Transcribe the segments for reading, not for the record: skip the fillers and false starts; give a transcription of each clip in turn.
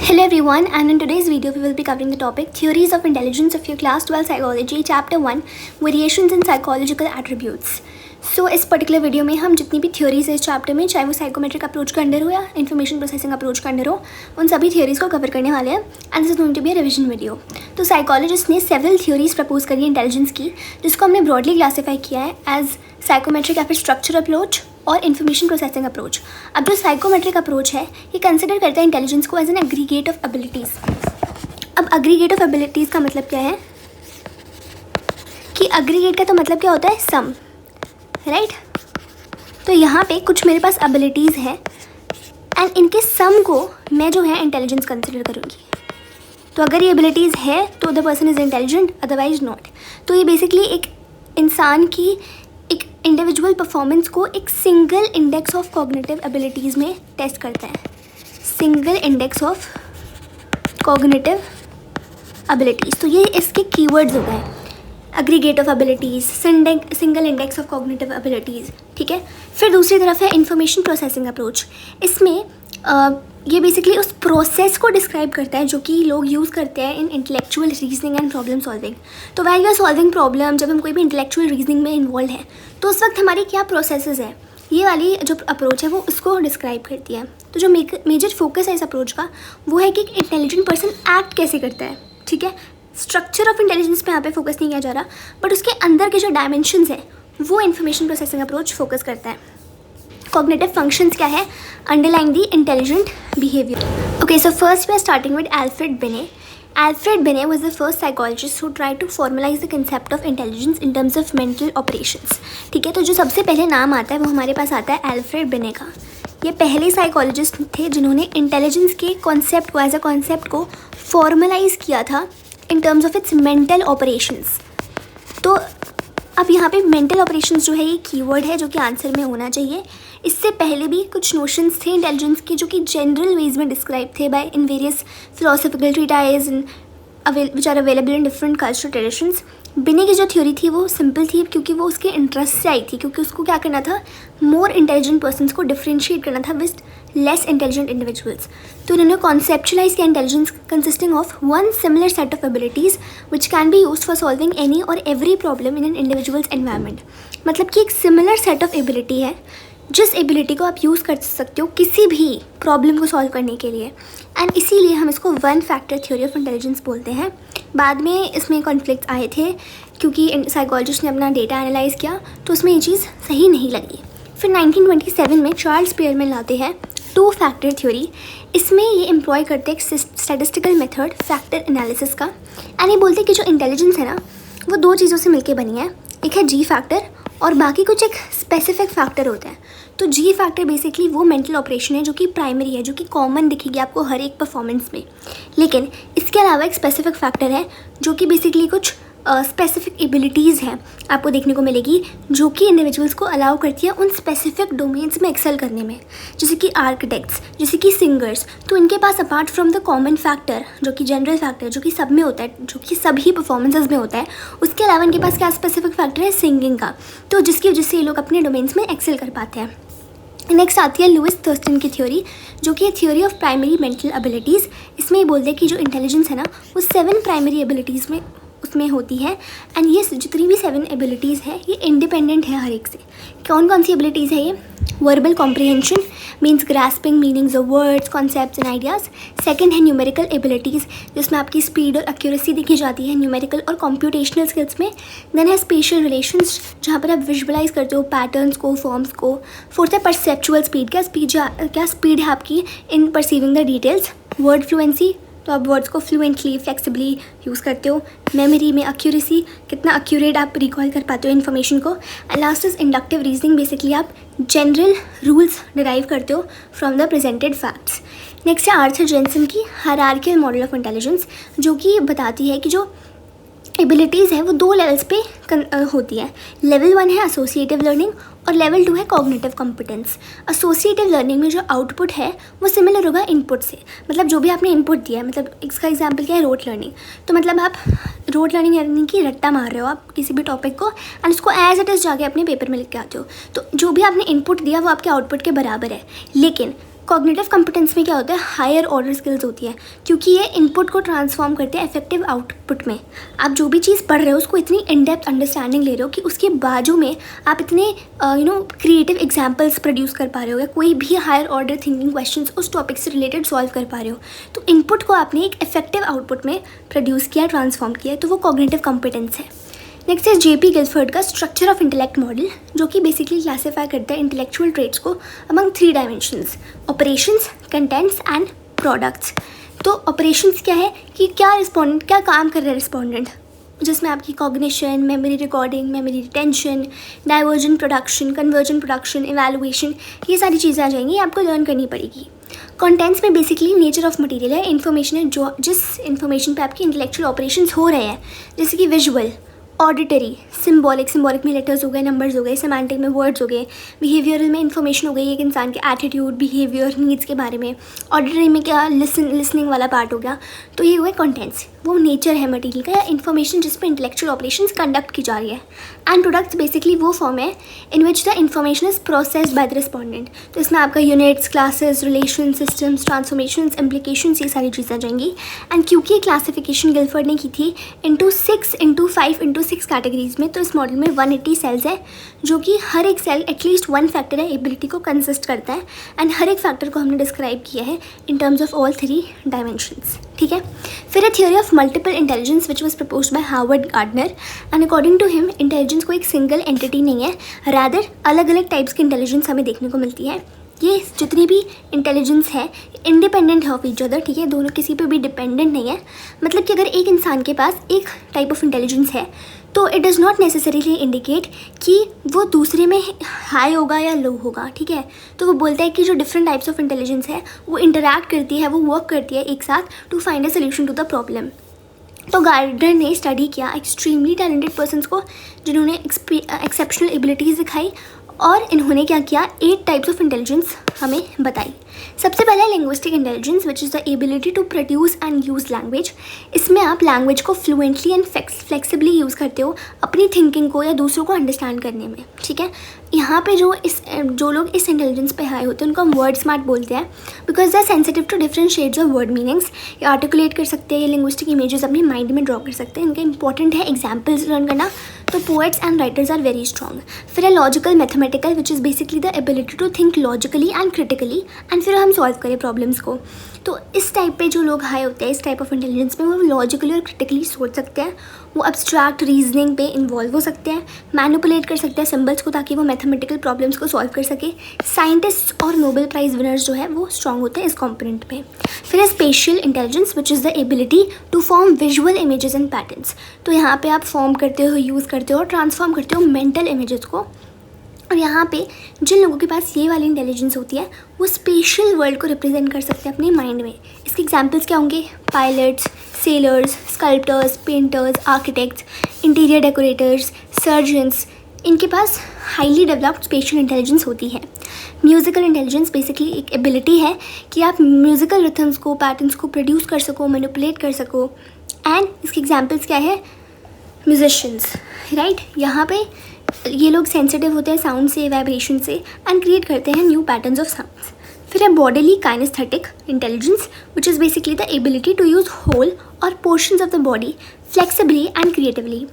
Hello everyone, and in today's video we will be covering the topic Theories of Intelligence of your Class 12 Psychology Chapter 1 Variations in Psychological Attributes. सो इस particular video में हम जितनी भी theories है इस chapter में, चाहे वो साइकोमेट्रिक अप्रोच के अंडर हो या इन्फॉर्मेशन प्रोसेसिंग अप्रोच के अंडर हो, उन सभी थ्योरीज को कवर करने वाले हैं and this is going to be a revision video. तो साइकोलॉजिस्ट ने सेवरल थ्योरीज प्रपोज करी इंटेलिजेंस की, जिसको हमने ब्रॉडली क्लासीफाई किया है एज साइकोमेट्रिक या फिर स्ट्रक्चर अप्रोच और इन्फॉर्मेशन प्रोसेसिंग अप्रोच। अब जो साइकोमेट्रिक अप्रोच है ये कंसिडर करता है इंटेलिजेंस को as an aggregate of abilities. अब एग्रीगेट ऑफ एबिलिटीज़ का मतलब क्या है कि एग्रीगेट का तो मतलब क्या होता है, सम, राइट। तो यहाँ पे कुछ मेरे पास एबिलिटीज़ है एंड इनके सम को मैं जो है इंटेलिजेंस कंसिडर करूँगी। तो अगर ये एबिलिटीज़ है तो the person is intelligent, otherwise not. तो ये बेसिकली एक इंसान की एक इंडिविजुअल परफॉर्मेंस को एक single index of cognitive abilities में टेस्ट करता है। Single index of cognitive abilities, तो ये इसके कीवर्ड्स हो गए, aggregate of abilities, single index of cognitive abilities, ठीक है। फिर दूसरी तरफ है इंफॉर्मेशन प्रोसेसिंग अप्रोच। इसमें ये बेसिकली उस प्रोसेस को डिस्क्राइब करता है जो कि लोग यूज़ करते हैं in intellectual reasoning and problem solving. तो while we are solving problem, जब हम कोई भी इंटेलेक्चुअल रीजनिंग में इन्वॉल्व है तो उस वक्त हमारी क्या प्रोसेसेस है, ये वाली जो अप्रोच है वो उसको डिस्क्राइब करती है। तो जो मेजर फोकस है इस अप्रोच का वो है कि एक इंटेलिजेंट पर्सन एक्ट कैसे करता है, ठीक है। स्ट्रक्चर ऑफ इंटेलिजेंस पे यहाँ पे फोकस नहीं किया जा रहा, बट उसके अंदर के जो डायमेंशंस है वो इन्फॉर्मेशन प्रोसेसिंग अप्रोच फोकस करता है। कॉग्निटिव फंक्शंस क्या है underlying the intelligent behaviour. Okay, so first we are starting with Alfred Binet. Alfred Binet was the first psychologist who tried to formalize the concept of intelligence in terms of mental operations। ठीक है, तो जो सबसे पहले नाम आता है वो हमारे पास आता है एल्फ्रेड बिने का। ये पहले साइकोलॉजिस्ट थे जिन्होंने इंटेलिजेंस के कॉन्सेप्ट को एज अ कॉन्सेप्ट को फॉर्मलाइज किया था इन terms of its mental operations. तो अब यहाँ पे मेंटल ऑपरेशंस जो है ये कीवर्ड है जो कि आंसर में होना चाहिए। इससे पहले भी कुछ नोशंस थे इंटेलिजेंस के जो कि जनरल वेज में डिस्क्राइब थे by in various philosophical treatises which are available in different cultural traditions. Binet की जो थ्योरी थी वो सिंपल थी क्योंकि वो उसके इंटरेस्ट से आई थी, क्योंकि उसको क्या करना था, मोर इंटेलिजेंट पर्सनस को डिफ्रेंशिएट करना था विद लेस इंटेलिजेंट इंडिविजुअल्स। तो उन्होंने कॉन्सेप्चुलाइज किया intelligence consisting of one similar set of abilities which can be used for solving any और every problem in an individual's environment. मतलब कि एक सिमिलर सेट ऑफ एबिलिटी है जिस एबिलिटी को आप यूज़ कर सकते हो किसी भी प्रॉब्लम को सॉल्व करने के लिए, एंड इसीलिए हम इसको one factor theory of intelligence बोलते हैं। बाद में इसमें कॉन्फ्लिक्ट आए थे क्योंकि साइकोलॉजिस्ट ने अपना डेटा एनालाइज किया तो उसमें ये चीज़ सही नहीं लगी। फिर 1927 में चार्ल्स स्पीयरमैन लाते हैं टू फैक्टर थ्योरी। इसमें ये एम्प्लॉय करते हैं एक स्टैटिस्टिकल मेथड फैक्टर एनालिसिस का, एंड ये बोलते हैं कि जो इंटेलिजेंस है ना वो दो चीज़ों से मिलकर बनी है, एक है जी फैक्टर और बाकी कुछ एक स्पेसिफिक फैक्टर होता है। तो जी फैक्टर बेसिकली वो मेंटल ऑपरेशन है जो कि प्राइमरी है, जो कि कॉमन दिखेगी आपको हर एक परफॉर्मेंस में, लेकिन इसके अलावा एक स्पेसिफिक फैक्टर है जो कि बेसिकली कुछ स्पेसिफिक एबिलिटीज़ हैं आपको देखने को मिलेगी जो कि इंडिविजुअल्स को अलाउ करती है उन स्पेसिफिक डोमेन्स में एक्सेल करने में, जैसे कि आर्किटेक्ट्स, जैसे कि सिंगर्स। तो इनके पास apart from the common factor जो कि जनरल फैक्टर जो कि सब में होता है, जो कि सभी परफॉर्मेंसेस में होता है, उसके अलावा इनके पास क्या स्पेसिफिक फैक्टर है, सिंगिंग का, तो जिसकी वजह से ये लोग अपने डोमेन्स में एक्सेल कर पाते हैं। नेक्स्ट आती है लुइस थर्स्टन की थ्योरी जो कि theory of primary mental abilities. इसमें ये बोलते हैं कि जो इंटेलिजेंस है ना वो 7 प्राइमरी एबिलिटीज़ में उसमें होती है, एंड ये जितनी भी 7 एबिलिटीज़ है ये इंडिपेंडेंट है हर एक से। कौन कौन सी एबिलिटीज़ है ये, verbal comprehension means grasping meanings of words, concepts and ideas. Second है न्यूमेरिकल एबिलिटीज़ जिसमें आपकी स्पीड और एक्यूरेसी देखी जाती है न्यूमेरिकल और कंप्यूटेशनल स्किल्स में। देन है स्पेशल रिलेशंस जहाँ पर आप विजुअलाइज करते हो पैटर्न्स को, फॉर्म्स को। फोर्थ है परसेप्चुअल स्पीड, क्या स्पीड है आपकी in perceiving the details. Word fluency, तो आप वर्ड्स को फ्लुएंटली फ्लेक्सिबली यूज़ करते हो। मेमोरी में एक्यूरेसी, कितना एक्यूरेट आप रिकॉल कर पाते हो इन्फॉर्मेशन को। And last is inductive reasoning, basically आप जनरल रूल्स डिराइव करते हो from the presented facts. Next है आर्थर जेनसन की हायरार्कियल मॉडल ऑफ इंटेलिजेंस जो कि बताती है कि जो एबिलिटीज़ है वो 2 लेवल्स पे होती है। लेवल 1 है एसोसिएटिव लर्निंग और लेवल 2 है कॉग्निटिव कॉम्पिटेंस। एसोसिएटिव लर्निंग में जो आउटपुट है वो सिमिलर होगा इनपुट से, मतलब जो भी आपने इनपुट दिया है, मतलब इसका एग्जांपल क्या है, रोट लर्निंग। तो मतलब आप रोट लर्निंग यानी कि रट्टा मार रहे हो आप किसी भी टॉपिक को एंड उसको एज इट इज़ जाके अपने पेपर में लिख के आते हो। तो जो भी आपने इनपुट दिया वो आपके आउटपुट के बराबर है, लेकिन कॉग्निटिव कॉम्पिटेंस में क्या होता है, हायर ऑर्डर स्किल्स होती है, क्योंकि ये इनपुट को ट्रांसफॉर्म करते हैं इफेक्टिव आउटपुट में। आप जो भी चीज़ पढ़ रहे हो उसको इतनी इन डेप्थ अंडरस्टैंडिंग ले रहे हो कि उसके बाजू में आप इतने क्रिएटिव एग्जाम्पल्स प्रोड्यूस कर पा रहे हो या कोई भी हायर ऑर्डर थिंकिंग क्वेश्चन उस टॉपिक से रिलेटेड सॉल्व कर पा रहे हो। तो इनपुट को आपने एक इफेक्टिव आउटपुट में प्रोड्यूस किया, ट्रांसफॉर्म किया, तो वो कॉग्निटिव कॉम्पिटेंस है। नेक्स्ट है JP गिलफर्ड का स्ट्रक्चर ऑफ इंटेलेक्ट मॉडल, जो कि बेसिकली क्लासीफाई करता है इंटेलेक्चुअल ट्रेट्स को among 3 dimensions, operations, contents and products. तो ऑपरेशंस क्या है कि क्या काम कर रहा है रिस्पोंडेंट, जिसमें आपकी cognition, memory recording, memory retention, diversion production, conversion production, evaluation, ये सारी चीज़ें आ जाएंगी, आपको लर्न करनी पड़ेगी। कंटेंट्स में बेसिकली नेचर ऑफ मटेरियल है, इन्फॉर्मेशन है, जो जिस इन्फॉर्मेशन पे आपके इंटेलेक्चुअल ऑपरेशंस हो रहे हैं, जैसे कि विजुअल, ऑडिटरी, सिम्बॉलिक में लेटर्स हो गए, नंबर्स हो गए, सेमांटिक में वर्ड्स हो गए, बिहेवियरल में इन्फॉर्मेशन हो गई एक इंसान के एटीट्यूड, बिहेवियर, नीड्स के बारे में, ऑडिटरी में क्या लिसनिंग वाला पार्ट हो गया। तो ये हुए कंटेंट्स, वो नेचर है मटेरियल का या इन्फॉर्मेशन जिस पर इंटेलेक्चुअल ऑपरेशंस कंडक्ट की जा रही है। एंड प्रोडक्ट्स बेसिकली वो फॉर्म है in which the information is processed by the respondent. तो इसमें आपका units, classes, relation, systems, transformations, implications, ये सारी चीज़ें आ जाएंगी। एंड क्योंकि ये क्लासिफिकेशन गिलफर्ड ने की थी इंटू 6 कैटेगरीज में, तो इस मॉडल में 180 सेल्स है, जो कि हर एक सेल एटलीस्ट 1 फैक्टर है एबिलिटी को कंसिस्ट करता है। एंड हर एक फैक्टर को हमने डिस्क्राइब किया है in terms of all 3 dimensions, ठीक है। फिर है theory of multiple intelligence which was proposed by Howard Gardner. And according to him intelligence कोई एक सिंगल एंटिटी नहीं है, रादर अलग अलग टाइप्स की इंटेलिजेंस हमें देखने को मिलती है। ये जितनी भी इंटेलिजेंस है इंडिपेंडेंट है ऑफ ईच अदर, ठीक है, दोनों किसी पे भी डिपेंडेंट नहीं है। मतलब कि अगर एक इंसान के पास एक टाइप ऑफ इंटेलिजेंस है तो it does not necessarily indicate कि वो दूसरे में हाई होगा या लो होगा, ठीक है। तो वो बोलता है कि जो डिफरेंट टाइप्स ऑफ इंटेलिजेंस है वो इंटरैक्ट करती है, वो वर्क करती है एक साथ to find a solution to the problem. तो गार्डनर ने स्टडी किया एक्सट्रीमली टैलेंटेड पर्सन्स को जिन्होंने एक्सेप्शनल एबिलिटीज़ दिखाई, और इन्होंने क्या किया, 8 टाइप्स ऑफ इंटेलिजेंस हमें बताई। सबसे पहला है linguistic intelligence which is the ability to produce and use language. इसमें आप लैंग्वेज को फ्लुएंटली एंड फ्लेक्सिबली यूज़ करते हो अपनी थिंकिंग को या दूसरों को अंडरस्टैंड करने में, ठीक है। यहाँ पे जो लोग इस इंटेलिजेंस पे हाई होते हैं उनको हम वर्ड स्मार्ट बोलते हैं, because they are sensitive to different shades of word meanings. ये आर्टिकुलेट कर सकते हैं, ये लिंग्विस्टिक इमेजेस अपने माइंड में ड्रॉ कर सकते हैं। इनका इंपॉर्टेंट है एग्जाम्पल्स लर्न करना, तो poets and writers are very strong. फिर है logical mathematical which is basically the ability to think logically and critically, and फिर हम सॉल्व करें प्रॉब्लम्स को। तो इस टाइप पे जो लोग हाई होते हैं इस टाइप ऑफ इंटेलिजेंस में, वो लॉजिकली और क्रिटिकली सोच सकते हैं, वो अब्स्ट्रैक्ट रीजनिंग पे इन्वॉल्व हो सकते हैं, मैनिपुलेट कर सकते हैं सिंबल्स को ताकि वो मैथमेटिकल प्रॉब्लम्स को सॉल्व कर सके। साइंटिस्ट और नोबेल प्राइज़ विनर्स जो है वो स्ट्रॉन्ग होते हैं इस कॉम्पोनेंट पे। फिर है spatial intelligence which is the ability to form visual images and patterns. तो यहाँ पे आप फॉर्म करते हो, यूज़ करते हो, ट्रांसफॉर्म करते हो मेंटल इमेजेस को। और यहाँ पे जिन लोगों के पास ये वाली इंटेलिजेंस होती है वो स्पेशल वर्ल्ड को रिप्रेजेंट कर सकते हैं अपने माइंड में। इसके एग्जांपल्स क्या होंगे, pilots, sellers, sculptors, painters, architects, interior decorators, surgeons, इनके पास हाईली डेवलप्ड स्पेशल इंटेलिजेंस होती है। म्यूज़िकल इंटेलिजेंस बेसिकली एक एबिलिटी है कि आप म्यूज़िकल रिथम्स को, पैटर्न्स को प्रोड्यूस कर सको, मैनिपुलेट कर सको। एंड इसके एग्जांपल्स क्या है, म्यूजिशियंस, राइट। यहाँ पे ये लोग सेंसिटिव होते हैं साउंड से, वाइब्रेशन से, एंड क्रिएट करते हैं न्यू पैटर्न्स ऑफ साउंड्स। फिर है bodily kinaesthetic intelligence which is basically the ability to use whole और portions of the body flexibly and creatively.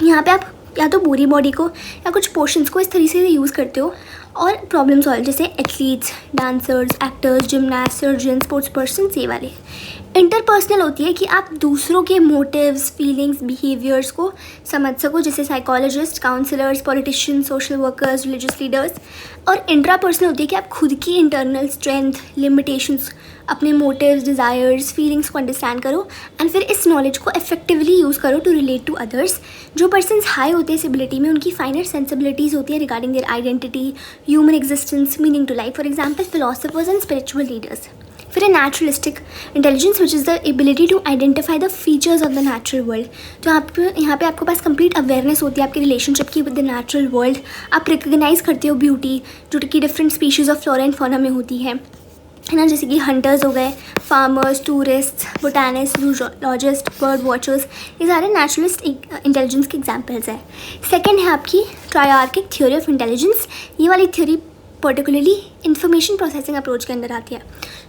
यहाँ पे आप या तो पूरी बॉडी को या कुछ पोर्शंस को इस तरीके से यूज़ करते हो और प्रॉब्लम सॉल्व, जैसे athletes, dancers, actors, gymnast, surgeon, sports person, ये वाले। इंटरपर्सनल होती है कि आप दूसरों के मोटिव्स, फीलिंग्स, बिहेवियर्स को समझ सको, जैसे psychologist, counsellors, politicians, social workers, religious leaders. और इंट्रापर्सनल होती है कि आप खुद की इंटरनल स्ट्रेंथ, लिमिटेशंस, अपने मोटिव्स, डिज़ायर्स, फीलिंग्स को अंडरस्टैंड करो एंड फिर इस नॉलेज को इफेक्टिवली यूज़ करो टू रिलेट टू अदर्स। जो पर्सन्स हाई होते हैं इस एबिलिटी में उनकी फाइनर सेंसिबिलिटीज़ होती है regarding their identity, human existence, meaning to life, for example philosophers and spiritual leaders. फिर है naturalistic intelligence which is the ability to identify the features of the natural world. तो यहाँ पे आपके पास कंप्लीट अवेयरनेस होती है आपकी रिलेशनशिप की विद द नेचुरल वर्ल्ड। आप रिकग्नाइज करते हो ब्यूटी जो कि different species of flora and fauna में होती है ना, जैसे कि हंटर्स हो गए, farmers, tourist, botanist, zoologist, bird watchers, ये सारे नेचुरलिस्ट इंटेलिजेंस के एग्जाम्पल्स हैं। सेकेंड है आपकी ट्रायआर्किक थ्योरी ऑफ इंटेलिजेंस। ये वाली theory particularly information processing approach के अंदर आती है।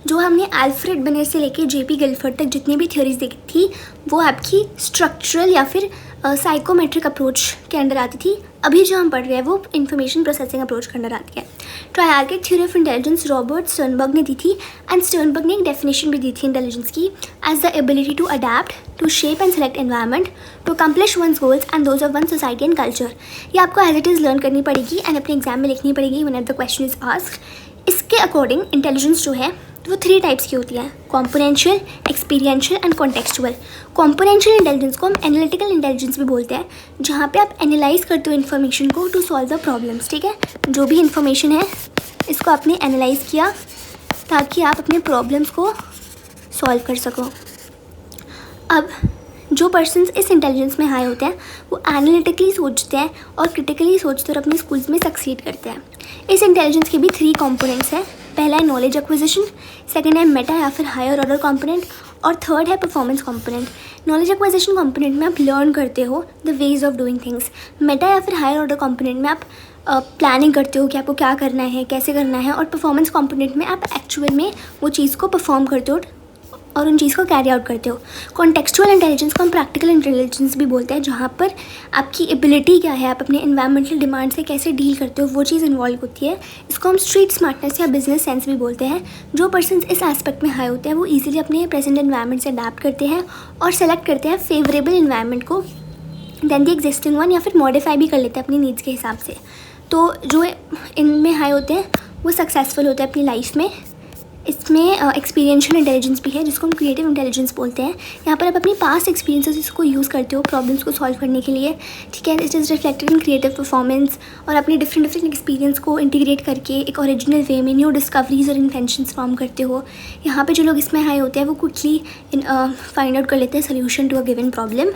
जो हमने अल्फ्रेड बिनेट से लेके जेपी गिलफर्ड तक जितनी भी थ्योरीज देखी थी वो आपकी स्ट्रक्चरल या फिर साइकोमेट्रिक अप्रोच के अंदर आती थी। अभी जो हम पढ़ रहे हैं वो इंफॉर्मेशन प्रोसेसिंग अप्रोच के अंदर आती है। Triarchic theory of intelligence Robert Sternberg ने दी थी, एंड स्टर्नबर्ग ने एक डेफिनेशन भी दी थी इंटेलिजेंस की as the ability to adapt, to shape and select environment, to accomplish one's goals and those of one society and culture. ये आपको एज इट इज़ लर्न करनी पड़ेगी एंड अपने एग्जाम में लिखनी पड़ेगी whenever the question is asked. इसके according intelligence जो है वो 3 टाइप्स की होती है, कॉम्पोनेंशियल, एक्सपीरियंशियल एंड कॉन्टेक्चुअल। कॉम्पोनेंशियल इंटेलिजेंस को हम एनालिटिकल इंटेलिजेंस भी बोलते हैं, जहाँ पे आप एनालाइज करते हो इन्फॉर्मेशन को टू सॉल्व द प्रॉब्लम्स। ठीक है, जो भी इन्फॉर्मेशन है इसको आपने एनालाइज किया ताकि आप अपने प्रॉब्लम्स को सॉल्व कर सको। अब जो पर्सन्स इस इंटेलिजेंस में हाई होते हैं वो एनालिटिकली सोचते हैं और क्रिटिकली सोचते हैं और अपने स्कूल्स में सक्सीड करते हैं। इस इंटेलिजेंस के भी 3 कंपोनेंट्स हैं। पहला है नॉलेज एक्विजिशन, सेकंड है मेटा या फिर हायर ऑर्डर कंपोनेंट, और थर्ड है performance component. Knowledge acquisition component में आप लर्न करते हो the ways of doing things. Meta या फिर हायर ऑर्डर कंपोनेंट में आप प्लानिंग करते हो कि आपको क्या करना है, कैसे करना है, और परफॉर्मेंस कंपोनेंट में आप एक्चुअल में वो चीज़ को परफॉर्म करते हो और उन चीज़ को कैरी आउट करते हो। कॉन्टेक्चुअल इंटेलिजेंस को हम प्रैक्टिकल इंटेलिजेंस भी बोलते हैं, जहाँ पर आपकी एबिलिटी क्या है, आप अपने एनवायरमेंटल डिमांड से कैसे डील करते हो वो चीज़ इन्वॉल्व होती है। इसको हम स्ट्रीट स्मार्टनेस या बिजनेस सेंस भी बोलते हैं। जो पर्सन इस एस्पेक्ट में हाई होते हैं वो ईजिली अपने प्रेजेंट एनवायरमेंट से अडेप्ट करते हैं और सेलेक्ट करते हैं फेवरेबल इन्वायरमेंट को दैन दी एग्जिस्टिंग वन, या फिर मॉडिफाई भी कर लेते हैं अपनी नीड्स के हिसाब से। तो जो इनमें हाई होते हैं वो सक्सेसफुल होते हैं अपनी लाइफ में। इसमें एक्सपीरियंशियल इंटेलिजेंस भी है जिसको हम क्रिएटिव इंटेलिजेंस बोलते हैं। यहाँ पर आप अपनी पास्ट एक्सपीरियंसेस को यूज़ करते हो प्रॉब्लम्स को सॉल्व करने के लिए। ठीक है, it is reflected in creative performance, और अपने डिफरेंट एक्सपीरियंस को इंटीग्रेट करके एक ओरिजिनल वे में न्यू डिस्कवरीज और इन्वेंशंस फॉर्म करते हो। यहाँ पे जो लोग इसमें हाई होते हैं वो क्विकली फाइंड आउट कर लेते हैं solution to a given problem.